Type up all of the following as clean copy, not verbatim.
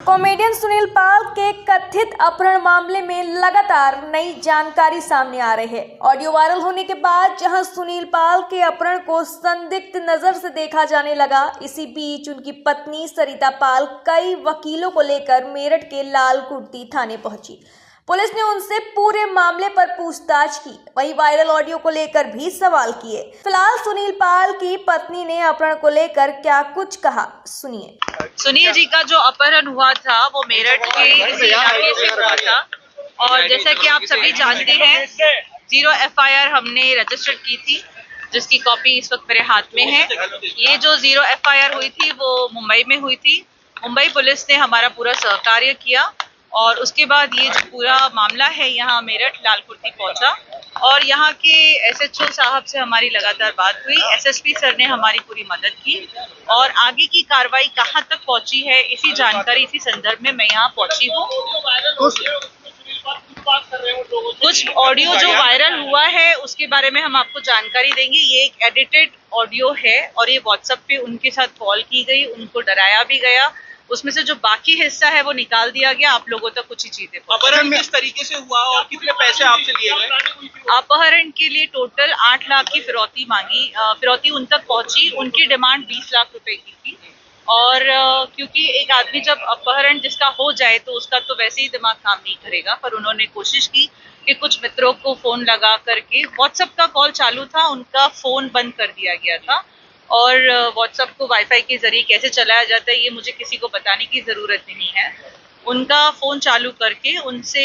Comedian Sunil पाल के कथित अपहरण मामले में लगातार नई जानकारी सामने आ रही है। ऑडियो वायरल होने के बाद जहां सुनील पाल के अपहरण को संदिग्ध नजर से देखा जाने लगा, इसी बीच उनकी पत्नी सरिता पाल कई वकीलों को लेकर मेरठ के लालकुटी थाने पहुंची। पुलिस ने उनसे पूरे मामले पर पूछताछ की, वही वायरल ऑडियो को लेकर भी सवाल किए। फिलहाल सुनील पाल की पत्नी ने अपहरण को लेकर क्या कुछ कहा, सुनिए। सुनील जी का जो अपहरण हुआ था वो मेरठ के इसी इलाके से हुआ था और जैसा कि आप सभी जानते हैं 0 FIR हमने रजिस्टर की थी, जिसकी कॉपी इस वक्त मेरे हाथ में है। ये जो 0 FIR हुई थी वो मुंबई में हुई थी। मुंबई पुलिस ने हमारा पूरा सहकार्य किया और उसके बाद ये जो पूरा मामला है यहाँ मेरठ लालकुटी पहुंचा और यहाँ के SHO साहब से हमारी लगातार बात हुई। SSP सर ने हमारी पूरी मदद की और आगे की कार्रवाई कहाँ तक पहुंची है इसी जानकारी, इसी संदर्भ में मैं यहाँ पहुंची हूँ। कुछ ऑडियो जो वायरल हुआ है उसके बारे में हम आपको जानकारी देंगे। ये एक एडिटेड ऑडियो है और ये व्हाट्सएप पे उनके साथ कॉल की गई, उनको डराया भी गया। उसमें से जो बाकी हिस्सा है वो निकाल दिया गया। आप लोगों तक कुछ ही चीजें। अपहरण किस तरीके से हुआ और कितने पैसे आपसे लिए गए? अपहरण के लिए टोटल 8 लाख की फिरौती मांगी। फिरौती उन तक पहुंची, उनकी डिमांड 20 लाख रुपए की थी। और क्योंकि एक आदमी जब अपहरण जिसका हो जाए तो उसका तो वैसे ही दिमाग काम नहीं करेगा, पर उन्होंने कोशिश की कि कुछ मित्रों को फोन लगा करके, व्हाट्सएप का कॉल चालू था, उनका फोन बंद कर दिया गया था और व्हाट्सएप को वाईफाई के जरिए कैसे चलाया जाता है ये मुझे किसी को बताने की ज़रूरत नहीं है। उनका फ़ोन चालू करके उनसे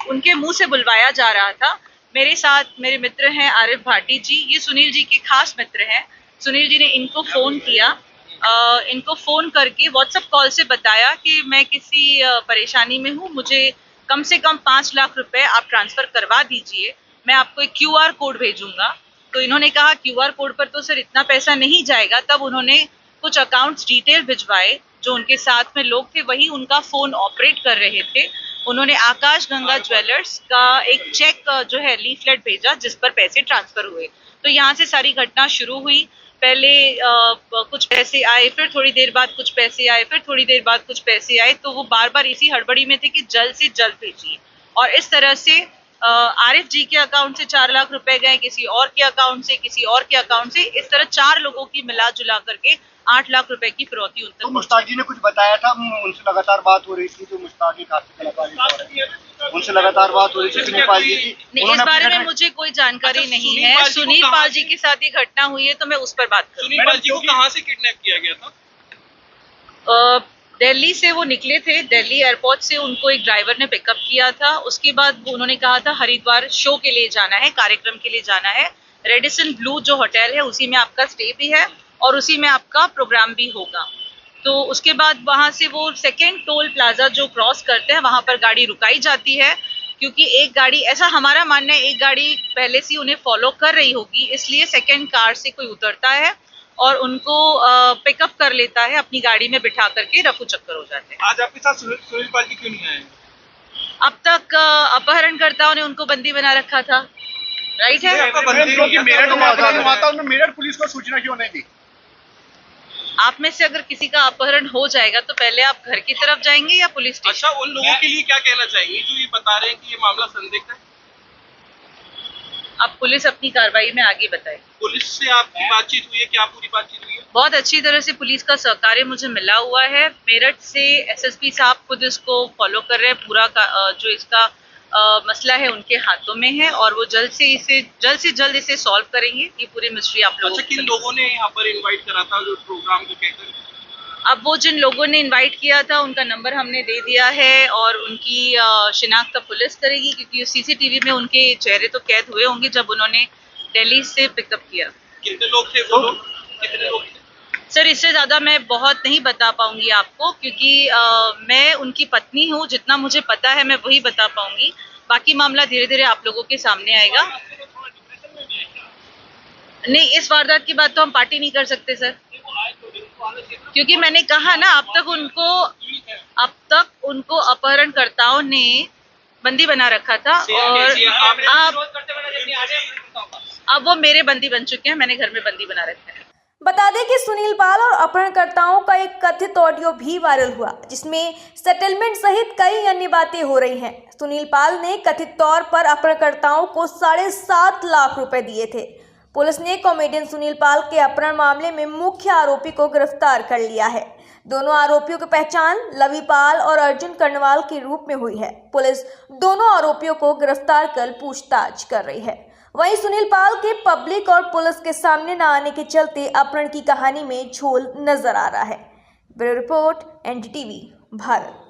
उनके मुंह से बुलवाया जा रहा था। मेरे साथ मेरे मित्र हैं आरिफ भाटी जी, ये सुनील जी के खास मित्र हैं। सुनील जी ने इनको फ़ोन किया, इनको फ़ोन करके व्हाट्सएप कॉल से बताया कि मैं किसी परेशानी में हूँ, मुझे कम से कम 5 लाख रुपए आप ट्रांसफ़र करवा दीजिए, मैं आपको एक QR कोड भेजूँगा। तो इन्होंने कहा QR कोड पर तो सर इतना पैसा नहीं जाएगा। तब उन्होंने कुछ अकाउंट्स डिटेल भिजवाए, जो उनके साथ में लोग थे वही उनका फ़ोन ऑपरेट कर रहे थे। उन्होंने आकाश गंगा ज्वेलर्स का एक चेक जो है लीफलेट भेजा जिस पर पैसे ट्रांसफ़र हुए। तो यहाँ से सारी घटना शुरू हुई। पहले कुछ पैसे आए, फिर थोड़ी देर बाद कुछ पैसे आए, फिर थोड़ी देर बाद कुछ पैसे आए। तो वो बार बार इसी हड़बड़ी में थे कि जल्द से जल्द भेजिए और इस तरह से आरिफ जी के अकाउंट से 4 लाख रुपए गए, किसी और के अकाउंट से, किसी और के अकाउंट से, इस तरह 4 लोगों की मिला जुला करके 8 लाख रुपए की फिरौती उन तक। तो मुश्ताक जी ने कुछ बताया था, उनसे लगातार बात हो रही थी, जो मुश्ताक की उनसे लगातार बात हो रही थी सुनील पाल जी की। नहीं, इस बारे में मुझे कोई जानकारी नहीं है। सुनील पाल जी के साथ ये घटना हुई है तो मैं उस पर बात करूँ। सुनील पाल जी को कहाँ से किडनैप किया गया था? दिल्ली से वो निकले थे, दिल्ली एयरपोर्ट से उनको एक ड्राइवर ने पिकअप किया था। उसके बाद उन्होंने कहा था हरिद्वार शो के लिए जाना है, कार्यक्रम के लिए जाना है। रेडिसन ब्लू जो होटल है उसी में आपका स्टे भी है और उसी में आपका प्रोग्राम भी होगा। तो उसके बाद वहाँ से वो सेकेंड टोल प्लाजा जो क्रॉस करते हैं वहाँ पर गाड़ी रुकाई जाती है, क्योंकि एक गाड़ी, ऐसा हमारा मानना है, एक गाड़ी पहले से उन्हें फॉलो कर रही होगी, इसलिए सेकेंड कार से कोई उतरता है और उनको पिकअप कर लेता है, अपनी गाड़ी में बिठा करके रफू चक्कर हो जाते हैं। आज आपके साथ सुनील पाल जी क्यों नहीं आए? अब तक अपहरणकर्ताओं ने उनको बंदी बना रखा था, राइट है। मेरठ पुलिस को सूचना क्यों नहीं दी? आप में से अगर किसी का अपहरण हो जाएगा तो पहले आप घर की तरफ जाएंगे या पुलिस स्टेशन? अच्छा, उन लोगों के लिए क्या कहना चाहेंगे जो ये बता रहे हैं कि ये मामला संदिग्ध है? अब पुलिस अपनी कार्रवाई में आगे बताए। पुलिस से आपकी बातचीत हुई है? क्या पूरी बातचीत हुई है? बहुत अच्छी तरह से पुलिस का सहकार्य मुझे मिला हुआ है। मेरठ से SSP साहब खुद इसको फॉलो कर रहे हैं। पूरा जो इसका मसला है उनके हाथों में है और वो जल्द से जल्द इसे सॉल्व करेंगे। ये पूरी मिस्ट्री आप लोगों को। अच्छा, किन लोगों ने यहाँ पर इन्वाइट करा था जो प्रोग्राम को कहकर? अब वो जिन लोगों ने इनवाइट किया था उनका नंबर हमने दे दिया है और उनकी शिनाख्त पुलिस करेगी, क्योंकि CCTV में उनके चेहरे तो कैद हुए होंगे जब उन्होंने दिल्ली से पिकअप किया। कितने लोग थे वो लोग? कितने लोग थे? सर, इससे ज़्यादा मैं बहुत नहीं बता पाऊंगी आपको, क्योंकि मैं उनकी पत्नी हूँ। जितना मुझे पता है मैं वही बता पाऊंगी, बाकी मामला धीरे धीरे आप लोगों के सामने आएगा। नहीं, इस वारदात की बात तो हम पार्टी नहीं कर सकते सर, क्योंकि मैंने कहा ना, अब तक उनको अपहरणकर्ताओं ने बंदी बना रखा था और अब वो मेरे बंदी बन चुके हैं। मैंने घर में बंदी बना रखा है। बता दें कि सुनील पाल और अपहरणकर्ताओं का एक कथित ऑडियो भी वायरल हुआ, जिसमें सेटलमेंट सहित कई अन्य बातें हो रही हैं। सुनील पाल ने कथित तौर पर अपहरणकर्ताओं को 7.5 लाख रुपए दिए थे। पुलिस ने कॉमेडियन सुनील पाल के अपहरण मामले में मुख्य आरोपी को गिरफ्तार कर लिया है। दोनों आरोपियों की पहचान लवी पाल और अर्जुन कर्णवाल के रूप में हुई है। पुलिस दोनों आरोपियों को गिरफ्तार कर पूछताछ कर रही है। वहीं सुनील पाल के पब्लिक और पुलिस के सामने न आने के चलते अपहरण की कहानी में झोल नजर आ रहा है। Bureau report, NDTV, Bharat.